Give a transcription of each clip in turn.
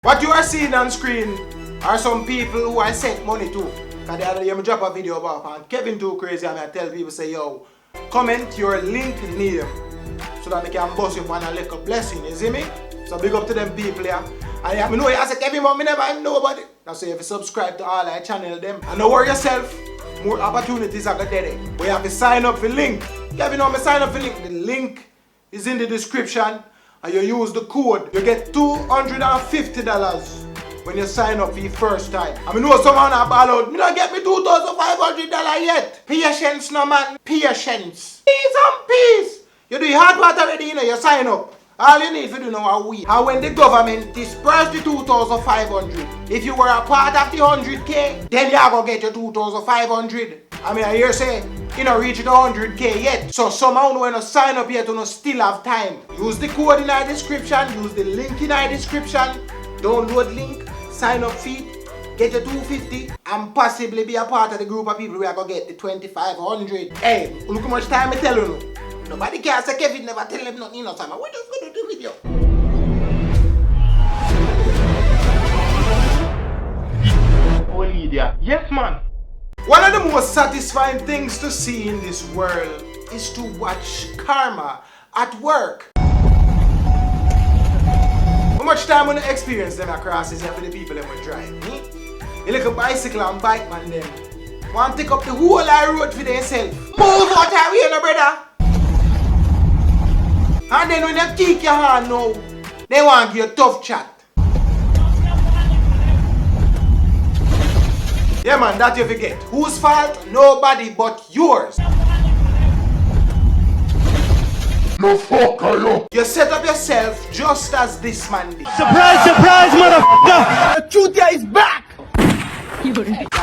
What you are seeing on screen are some people who I sent money to. Cause the other day I drop a video about and K2K and I tell people say, yo, comment your link name so that they can bust you on a little blessing, you see me? So big up to them people here. And I know I say Kevin, but I never know about it. That's why if you subscribe to all our channel them. And don't worry yourself, more opportunities are there. But you have to sign up for Lynk. Kevin, I'm sign up for Lynk. The link is in the description. And you use the code, you get $250 when you sign up for your first time. I know someone a ball out, me not get me $2,500 yet. Patience no man, patience. Peace and peace. You do your hard work already, you know, you sign up. All you need to do now are we. And when the government disperse the 2,500, if you were a part of the 100K, then you are going to get your 2,500. I mean, I hear say, you know, reach the 100K yet. So somehow when you sign up yet, you still have time. Use the code in our description, use the link in our description, download link, sign up fee, get your 250, and possibly be a part of the group of people who are going to get the 2,500. Hey, look how much time I tell you. Nobody can say Kevin never tell them nothing, you know, Simon. What just going to do with you? Yes, man. One of the most satisfying things to see in this world is to watch karma at work. How much time when you experience them across is for the people that will drive? You look a bicycle and bike man them. Want to take up the whole road for themselves. Move out of here, no brother. And then when you kick your hand now, they want to give you a tough chat. Yeah man, that you forget. Whose fault? Nobody but yours. No fuck are you? You set up yourself just as this man did. Surprise, surprise, motherfucker! The truth here is back! You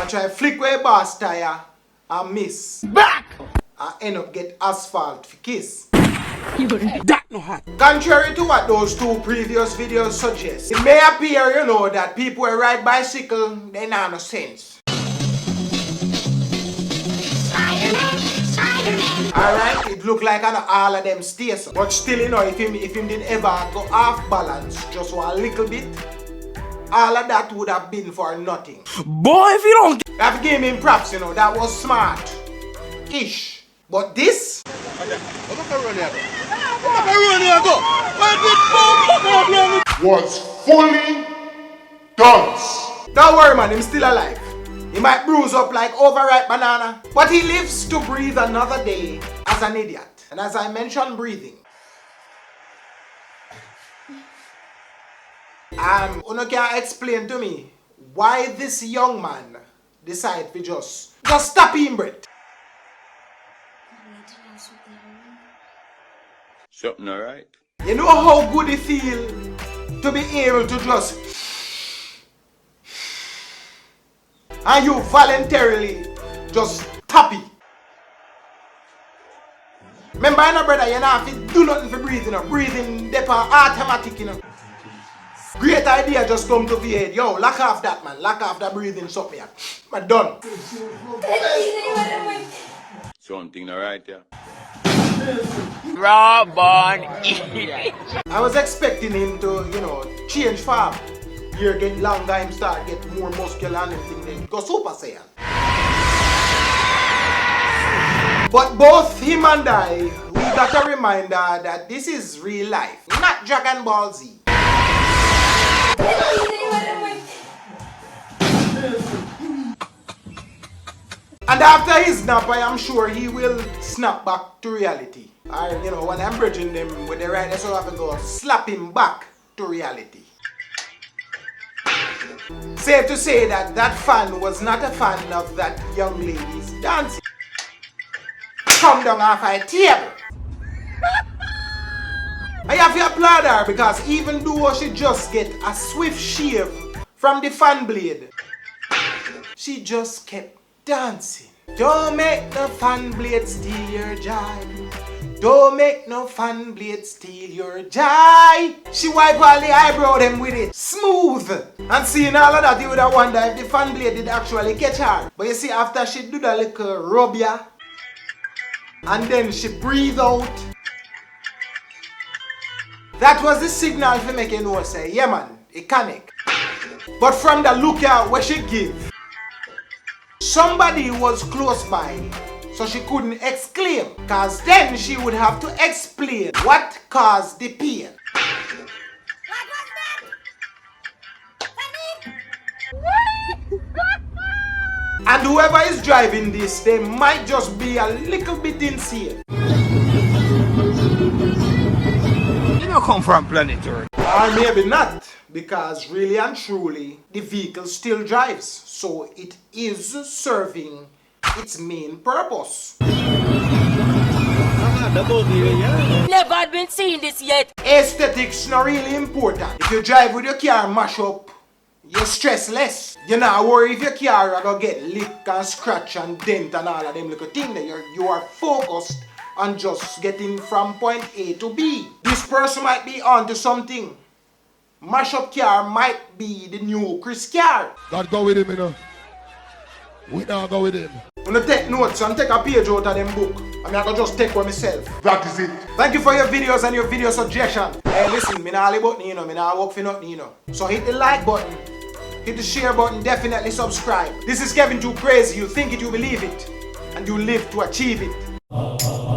try flick way boss tire and miss. Back! And end up get asphalt for kiss. That no hot. Contrary to what those two previous videos suggest, it may appear, you know, that people who ride bicycle, they not no sense. Alright, it look like all of them stays. But still, you know, if him didn't ever go off balance just for a little bit, all of that would have been for nothing. Boy, if you don't I've given him props, you know, that was smart. Ish. But this? Was fully done. Don't worry man, he's still alive. He might bruise up like overripe banana, but he lives to breathe another day as an idiot. And as I mentioned breathing, you can explain to me why this young man decided to just stop him breath. Something alright? You know how good it feels to be able to just and you voluntarily just happy. Remember, you know, brother, you not have to do nothing for breathing. Breathing, they automatic, you know. Great idea just come to the head. Yo, lock off that, man. Lock off that breathing something. I'm done. Something alright, yeah. raw born I was expecting him to, you know, change form. Year get longer, him start get more muscular and everything. Then go Super Saiyan. But both him and I, we got a reminder that this is real life, not Dragon Ball Z. And after his snap, I am sure he will snap back to reality. Or, you know, when I'm bridging them with the right, so I have to go slap him back to reality. Safe to say that that fan was not a fan of that young lady's dancing. Come down off a table. I have to applaud her because even though she just get a swift shave from the fan blade, she just kept dancing. Don't make no fan blade steal your joy. Don't make no fan blade steal your joy. She wipe all the eyebrow them with it. Smooth. And seeing all of that, you would have wondered if the fan blade did actually catch her. But you see, after she do that little rub ya, and then she breathe out, that was the signal for making know say, yeah man, it connect. But from the look at what she give, somebody was close by, so she couldn't exclaim, cause then she would have to explain what caused the pain. And whoever is driving this, they might just be a little bit insane. You don't come from planet Earth. Or maybe not, because really and truly, the vehicle still drives, so it is serving its main purpose. Never had been seeing this yet. Aesthetics not really important. If you drive with your car mash up, you stress less. You're not worried if your car are gonna get lick and scratch and dent and all of them little things. You are focused on just getting from point A to B. This person might be onto something. Mash up car might be the new Chris car. God go with him, you know. We now go with him. I'm gonna take notes and take a page out of them book. I'm gonna just take one myself. That is it. Thank you for your videos and your video suggestion. Hey, listen, me nah button, you know, me nah work for nothing, you know. So hit the like button, hit the share button, definitely subscribe. This is K2K Crazy. You think it, you believe it, and you live to achieve it.